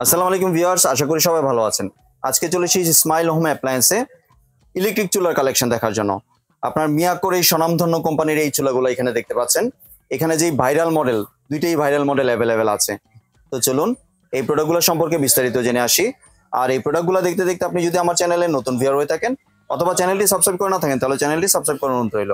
আসসালামু আলাইকুম ভিউয়ার্স, আশা করি সবাই ভালো আছেন। আজকে চলে এসেছি স্মাইল হোম অ্যাপ্লায়েন্সে ইলেকট্রিক চুলার কালেকশন দেখার জন্য। আপনার মিয়াকোর এই স্বনামধন্য কোম্পানির এই চুলাগুলো এখানে দেখতে পাচ্ছেন। এখানে যেই ভাইরাল মডেল, দুইটাই ভাইরাল মডেল অ্যাভেলেবেল আছে। তো চলুন এই প্রোডাক্টগুলো সম্পর্কে বিস্তারিত জেনে আসি। আর এই প্রোডাক্টগুলো দেখতে দেখতে আপনি যদি আমার চ্যানেলে নতুন ভিউয়ার হয়ে থাকেন অথবা চ্যানেলটি সাবস্ক্রাইব করে না থাকেন, তাহলে চ্যানেলটি সাবস্ক্রাইব করার অনুরোধ রইল।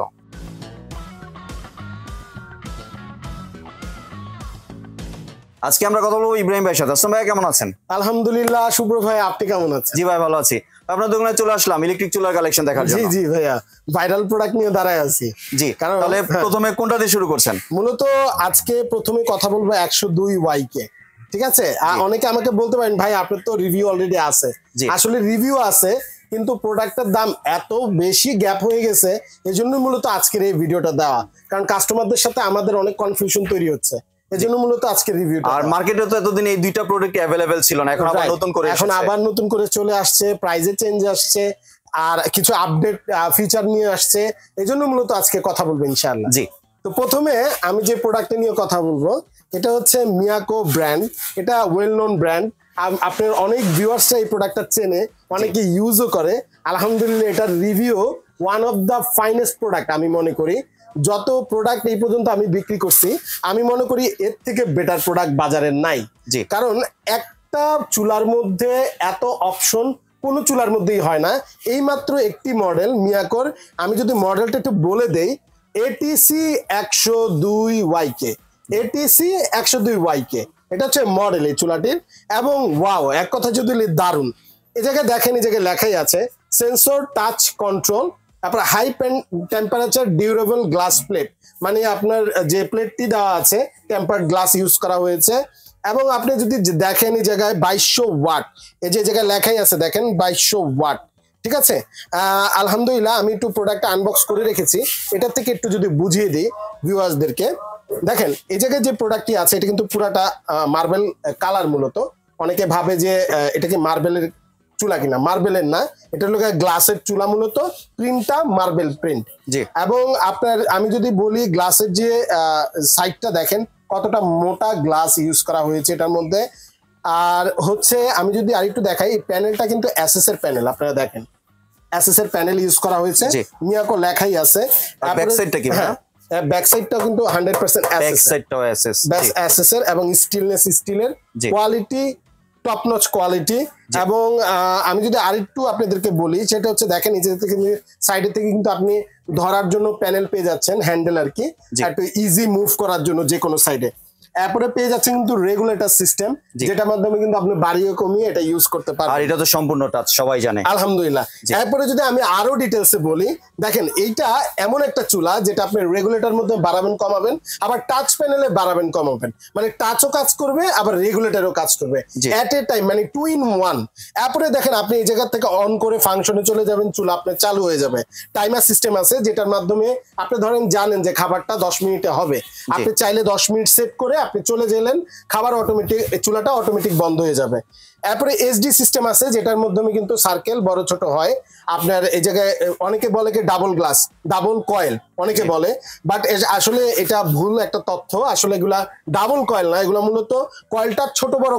আজকে আমরা কথা বলবো ইব্রাহিম ভাইয়ের সাথে। আসসালাম ভাই, কেমন আছেন? আলহামদুলিল্লাহ শুভ্র ভাই, আপনি কেমন আছেন? জি ভাই, ভালো আছি। আপনার দোকানে চলে আসলাম ইলেকট্রিক চুলার কালেকশন দেখার জন্য। জি জি ভাইয়া, ভাইরাল প্রোডাক্ট নিয়ে দাঁড়ায় আছি। জি, কারণ তাহলে প্রথমে কোনটা দিয়ে শুরু করছেন? মূলত আজকে প্রথমে কথা বলবো 102 ওয়াইকে। ঠিক আছে, অনেকে আমাকে বলতে পারেন ভাই আপনার তো রিভিউ অলরেডি আছে। আসলে রিভিউ আছে, কিন্তু প্রোডাক্টের দাম এত বেশি গ্যাপ হয়ে গেছে, এজন্য মূলত আজকের এই ভিডিওটা দেওয়া। কারণ কাস্টমারদের সাথে আমাদের অনেক কনফিউশন তৈরি হচ্ছে, এজন্য মূলত আজকে রিভিউটা। আর মার্কেটে তো এতদিন এই দুইটা প্রোডাক্ট अवेलेबल ছিল না, এখন আবার নতুন করে চলে আসছে, প্রাইসে চেঞ্জ আসছে, আর কিছু আপডেট ফিচার নিয়ে আসছে, এজন্য মূলত আজকে কথা বলবো ইনশাআল্লাহ। জি, তো প্রথমে আমি যে প্রোডাক্টটা নিয়ে কথা বলবো এটা হচ্ছে মিয়াকো ব্র্যান্ড। এটা ওয়েল নোন ব্র্যান্ড। আপনার অনেক ভিউয়ার্সরা এই প্রোডাক্টটা চেনে, অনেকে ইউজও করে। আলহামদুলিল্লাহ এটার review one of the finest product আমি মনে করি। যত প্রোডাক্ট এই পর্যন্ত আমি বিক্রি করছি, আমি মনে করি এর থেকে বেটার প্রোডাক্ট বাজারে নাই। কারণ একটা চুলার মধ্যে এত অপশন কোনো চুলার মধ্যেই হয় না। এই মাত্র একটি মডেল মিয়াকোর, আমি যদি মডেলটা একটু বলে দেই, এটিসি 102 ওয়াইকে। এটিসি 102 ওয়াইকে, এটা হচ্ছে মডেল এই চুলাটির। এবং ওয়াও, এক কথা যদি দারুণ। এই জায়গায় দেখেন, এই জায়গায় লেখাই আছে সেন্সর টাচ কন্ট্রোল, তারপর high temperature durable glass plate, মানে আপনার যে প্লেটটি দেওয়া আছে টেম্পারড গ্লাস ইউজ করা হয়েছে। এবং আপনি যদি দেখেন এই জায়গায় 2200 ওয়াট, এই যে জায়গায় লেখাই আছে দেখেন 2200 ওয়াট। ঠিক আছে, আলহামদুলিল্লাহ আমি একটু প্রোডাক্টটা আনবক্স করে রেখেছি, এটার থেকে একটু যদি বুঝিয়ে দিই ভিউয়ার্সদেরকে। দেখেন এই জায়গায় যে প্রোডাক্টটি আছে এটা কিন্তু পুরাটা মার্বেল কালার। মূলত অনেকে ভাবে যে এটা কি মার্বেলের চুলা কিনা, মার্বেলের না, এটা হলো গ্লাসের চুলা। মূলত প্রিন্টটা মার্বেল প্রিন্ট। এবং আপনার আমি যদি বলি গ্লাসের যে সাইডটা দেখেন কতটা মোটা গ্লাস ইউজ করা হয়েছে এটার মধ্যে। আর হচ্ছে আমি যদি আরেকটু দেখাই, এই প্যানেলটা কিন্তু এসএস এর প্যানেল, আপনারা দেখেন এসএস এর প্যানেল ইউজ করা হয়েছে, মিয়াকো লেখাই আছে। ব্যাক সাইডটা কি? ব্যাক সাইডটাও কিন্তু 100% এসএস এর, এবং স্টিলনেস স্টিলের, কোয়ালিটি টপ নচ কোয়ালিটি। এবং আমি যদি আরেকটু আপনাদেরকে বলি সেটা হচ্ছে দেখেন এই যে সাইডে থেকে কিন্তু আপনি ধরার জন্য প্যানেল পেয়ে যাচ্ছেন, হ্যান্ডেল আর কি, একটু ইজি মুভ করার জন্য যে কোনো সাইডে। এরপরে পেয়ে যাচ্ছেন কিন্তু রেগুলেটর সিস্টেম, যেটার মাধ্যমে কিন্তু আপনি বাড়িয়ে কমিয়ে এটা ইউজ করতে পারবেন। আর এটা তো সম্পূর্ণ টাচ, সবাই জানে আলহামদুলিল্লাহ। এরপরে যদি আমি আরো ডিটেলসে বলি, দেখেন এইটা এমন একটা চুলা যেটা আপনি রেগুলেটর মধ্যে বাড়াবেন কমাবেন, আবার টাচ প্যানেলে বাড়াবেন কমাবেন, মানে টাচও কাজ করবে আবার রেগুলেটরও কাজ করবে এট এ টাইম, মানে 2 in 1। এরপরে দেখেন আপনি এই জায়গা থেকে অন করে ফাংশনে চলে যাবেন, চুলা আপনার চালু হয়ে যাবে। টাইমার সিস্টেম আছে যেটার মাধ্যমে আপনি ধরেন জানেন যে খাবারটা 10 মিনিটে হবে, আপনি চাইলে 10 মিনিট সেট করে আপনি চলে গেলেন, খাবার অটোমেটিক, চুলাটা অটোমেটিক বন্ধ হয়ে যাবে। এরপরে এসডি সিস্টেম আছে যেটার মাধ্যমে কিন্তু সার্কেল বড় ছোট হয়। আপনার এই জায়গায় অনেকে বলে কি ডাবল গ্লাস, ডাবল কয়েল অনেকে বলে, বাট আসলে এটা ভুল একটা তথ্য। আসলে এগুলা ডাবল কয়েল না, এগুলো মূলত কয়েলটা ছোট বড়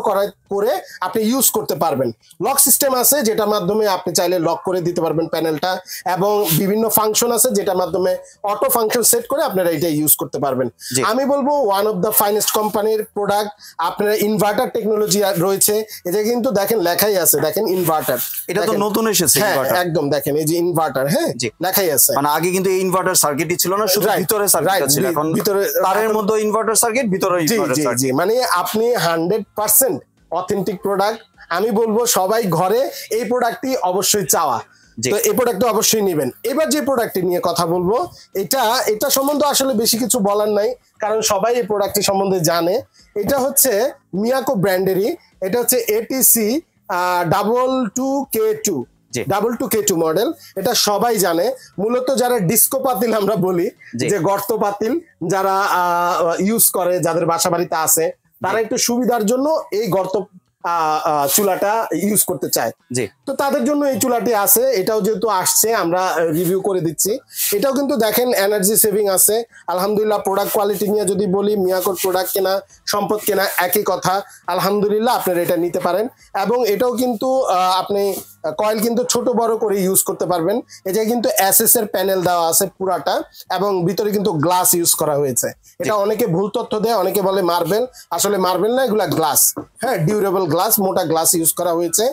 করে আপনি ইউজ করতে পারবেন। লক সিস্টেম আছে যেটার মাধ্যমে আপনি চাইলে লক করে দিতে পারবেন প্যানেলটা, এবং বিভিন্ন ফাংশন আছে যেটার মাধ্যমে অটো ফাংশন সেট করে আপনারা এটা ইউজ করতে পারবেন। আমি বলবো ওয়ান অফ দ্য ফাইনেস্ট কোম্পানির প্রোডাক্ট। আপনার ইনভার্টার টেকনোলজি রয়েছে, এটা কিন্তু দেখেন লেখাই আছে, দেখেন ইনভার্টার, এটা তো নতুন এসেছে একদম দেখেন এই যে ইনভার্টার, হ্যাঁ লেখাই আছে। মানে আগে কিন্তু এই ইনভার্টার সার্কিটই ছিল না, শুধু ভিতরে সার্কিট ছিল, এখন ভিতরে তারের মধ্যে ইনভার্টার সার্কিট, ভিতরে ইনভার্টার সার্কিট। মানে আপনি 100% অথেন্টিক প্রোডাক্ট। আমি বলবো সবাই ঘরে এই প্রোডাক্টটি অবশ্যই চাওয়া, তো এই প্রোডাক্টটা অবশ্যই নেবেন। এবার যে প্রোডাক্টটি নিয়ে কথা বলবো, এটা সম্বন্ধে আসলে বেশি কিছু বলার নাই, কারণ সবাই এই প্রোডাক্টটি সম্বন্ধে জানে। এটা হচ্ছে মিয়াকো ব্র্যান্ডেরই, এটা হচ্ছে এটিসি 22K2 মডেল। এটা সবাই জানে। মূলত যারা ডিস্কো পাতিল আমরা বলি, যে গর্ত পাতিল যারা ইউজ করে, যাদের বাসা বাড়িতে আছে, তারা একটু সুবিধার জন্য এই গর্ত চুলাটা ইউজ করতে চায়। জি তো তাদের জন্য এই চুলাটি আছে, এটাও যেহেতু আসছে আমরা রিভিউ করে দিচ্ছি। এটাও কিন্তু দেখেন এনার্জি সেভিং আছে আলহামদুলিল্লাহ। প্রোডাক্ট কোয়ালিটি নিয়ে যদি বলি, মিয়াকোর প্রোডাক্ট কেনা সম্পদ কেনা একই কথা, আলহামদুলিল্লাহ আপনারা এটা নিতে পারেন। এবং এটাও কিন্তু আপনি কয়েল কিন্তু ছোট বড় করে ইউজ করতে পারবেন। এটা কিন্তু এসএস এর প্যানেল দেওয়া আছে পুরাটা, এবং ভিতরে কিন্তু গ্লাস ইউজ করা হয়েছে। এটা অনেকে ভুল তথ্য দেয়, অনেকে বলে মার্বেল, আসলে মার্বেল না, এগুলা গ্লাস। হ্যাঁ, ডিউরেবল গ্লাস, মোটা গ্লাস ইউজ করা হয়েছে।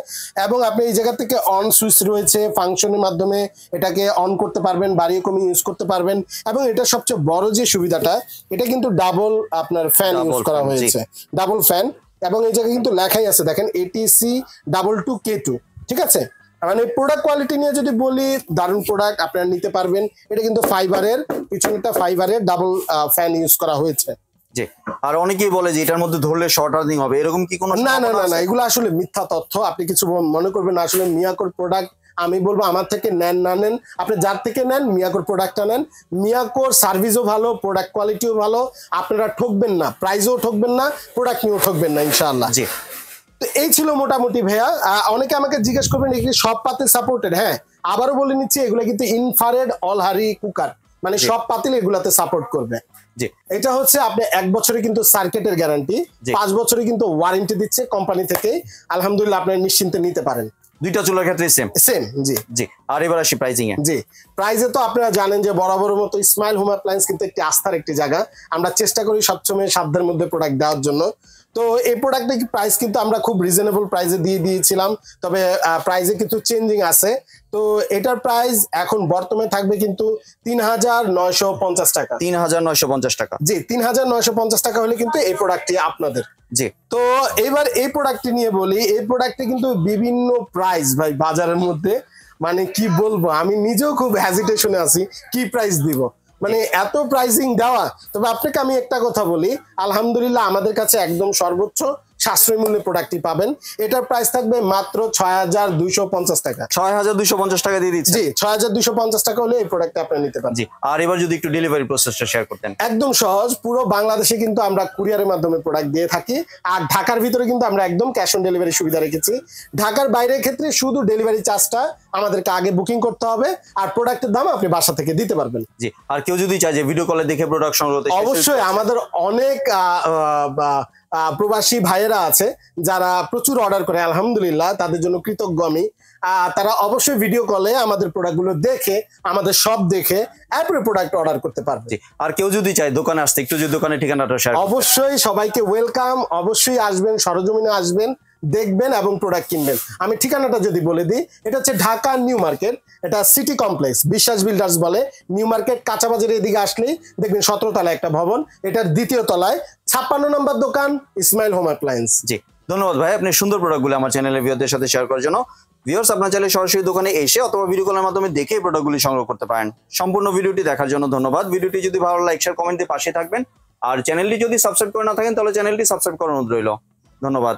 এবং আপনি এই জায়গা থেকে অন সুইচ রয়েছে, ফাংশনের মাধ্যমে এটাকে অন করতে পারবেন, বাড়িয়ে কমিয়ে ইউজ করতে পারবেন। এবং এটা সবচেয়ে বড় যে সুবিধাটা, এটা কিন্তু ডাবল আপনার ফ্যান ইউজ করা হয়েছে, ডাবল ফ্যান। এবং এই জায়গায় কিন্তু লেখাই আছে দেখেন ATC 22K2, ঠিক আছে। মানে প্রোডাক্ট কোয়ালিটি নিয়ে যদি বলি, দারুণ প্রোডাক্ট, আপনারা নিতে পারবেন। এটা কিন্তু ফাইবারের, পিছনেটা ফাইবারের ডাবল ফ্যান ইউজ করা হয়েছে। জি, আর অনেকেই বলে যে এটার মধ্যে ধরলে শর্ট আর্নিং হবে, এরকম কি কোনো? না না না না, এগুলো আসলে মিথ্যা তথ্য, আপনি কিছু মনে করবেন না। আসলে মিয়াকোর প্রোডাক্ট আমি বলবো, আমার থেকে নেন না নেন, আপনি যার থেকে নেন মিয়াকোর প্রোডাক্টটা নেন। মিয়াকোর সার্ভিসও ভালো, প্রোডাক্ট কোয়ালিটিও ভালো, আপনারা ঠকবেন না, প্রাইসও ঠকবেন না, প্রোডাক্ট নিয়েও ঠকবেন না ইনশাআল্লাহ। জি, তো এই ছিল মোটামুটি ভাইয়া। অনেকে আমাকে জিজ্ঞেস করবেন এগুলি সব পাতিল সাপোর্টেড। হ্যাঁ, আবারও বলে নিচ্ছি, এগুলো কিন্তু ইনফ্রারেড অলহারি কুকার, মানে সব পাতিল এগুলাতে সাপোর্ট করবে। জি, এটা হচ্ছে আপনি 1 বছরে কিন্তু সার্কিটের গ্যারান্টি, 5 বছরে কিন্তু ওয়ারেন্টি দিচ্ছে কোম্পানি থেকে। আলহামদুলিল্লাহ আপনি নিশ্চিন্তে নিতে পারেন। দুইটা চুলার ক্ষেত্রে সেম সেম। জি জি। আর এবার আসি প্রাইসিং এ। জি, প্রাইসে তো আপনারা জানেন যে বরাবরের মতো স্মাইল হোম অ্যাপ্লায়েন্স কিন্তু একটি আস্থার একটি জায়গা। আমরা চেষ্টা করি সবসময় সাধ্যের মধ্যে প্রোডাক্ট দেওয়ার জন্য। তো এই প্রোডাক্টের প্রাইস কিন্তু আমরা খুব রিজনেবল প্রাইসে দিয়ে দিয়েছিলাম, তবে প্রাইসে কিছু চেঞ্জিং আছে। তো এটার প্রাইস এখন বর্তমানে থাকবে কিন্তু ৩৯৫০ টাকা। ৩৯৫০ টাকা। জি, ৩৯৫০ টাকা হলে কিন্তু এই প্রোডাক্টটি আপনাদের। জি, তো এবার এই প্রোডাক্টটি নিয়ে বলি, এই প্রোডাক্টে কিন্তু বিভিন্ন প্রাইস ভাই বাজারের মধ্যে, মানে কি বলবো, আমি নিজেও খুব হেজিটেশনে আছি কি প্রাইস দিব, মানে এত প্রাইসিং দেওয়া। তবে আপনাকে আমি একটা কথা বলি, আলহামদুলিল্লাহ আমাদের কাছে একদম সর্বোচ্চ সাশ্রয়ী মূল্যে প্রোডাক্টটি পাবেন। এটার প্রাইস থাকবে মাত্র ৬২৫০ টাকা। ৬২৫০ টাকা দিয়ে দিচ্ছি। জি, ৬২৫০ টাকা হলে এই প্রোডাক্টটা আপনি নিতে পারেন। জি, আর এবার যদি একটু ডেলিভারি প্রসেসটা শেয়ার করতেন। একদম সহজ, পুরো বাংলাদেশে কিন্তু আমরা কুরিয়ারের মাধ্যমে প্রোডাক্ট দিয়ে থাকি। আর ঢাকার ভিতরে কিন্তু আমরা একদম ক্যাশ অন ডেলিভারি সুবিধা রেখেছি। ঢাকার বাইরের ক্ষেত্রে শুধু ডেলিভারি চার্জটা আমাদেরকে আগে বুকিং করতে হবে, আর প্রোডাক্টের দাম আপনি বাসা থেকে দিতে পারবেন। জি, আর কেউ যদি চায় যে ভিডিও কলে দেখে প্রোডাক্ট সংগ্রহ করতে, অবশ্যই আমাদের অনেক প্রবাসী ভাইয়েরা আছে যারা প্রচুর অর্ডার করে, আলহামদুলিল্লাহ তাদের জন্য কৃতজ্ঞ আমি। তারা অবশ্যই ভিডিও কলে আমাদের প্রোডাক্টগুলো দেখে, আমাদের সব দেখে এরপরে প্রোডাক্ট অর্ডার করতে পারবে। আর কেউ যদি চায় দোকানে আসতে, একটু যদি দোকানের ঠিকানাটা শেয়ার। অবশ্যই সবাইকে ওয়েলকাম, অবশ্যই আসবেন, সরজমিনে আসবেন, দেখবেন এবং প্রোডাক্ট কিনবেন। আমি ঠিকানাটা যদি বলে দিই, এটা হচ্ছে ঢাকা নিউ মার্কেট, এটা সিটি কমপ্লেক্স, বিশ্বাস বিল্ডার্স বলে। নিউ মার্কেট কাঁচাবাজারের এদিকে আসলেই দেখবেন 17 তলায় একটা ভবন, এটার 2য় তলায় 56 নম্বর দোকান, ইসমাইল হোম অ্যাপ্লায়েন্স। জি, ধন্যবাদ ভাই, আপনি সুন্দর প্রোডাক্টগুলো আমার চ্যানেলের ভিউয়ারদের সাথে শেয়ার করার জন্য। ভিউয়ার্স, আপনার চাইলে সরাসরি দোকানে এসে অথবা ভিডিও কলের মাধ্যমে দেখে এই প্রোডাক্টগুলি সংগ্রহ করতে পারেন। সম্পূর্ণ ভিডিওটি দেখার জন্য ধন্যবাদ। ভিডিওটি যদি ভালো লাইক শেয়ার কমেন্ট দিয়ে পাশে থাকবেন, আর চ্যানেলটি যদি সাবস্ক্রাইব করে না থাকেন তাহলে চ্যানেলটি সাবস্ক্রাইব করার অনুরোধ রইল। ধন্যবাদ।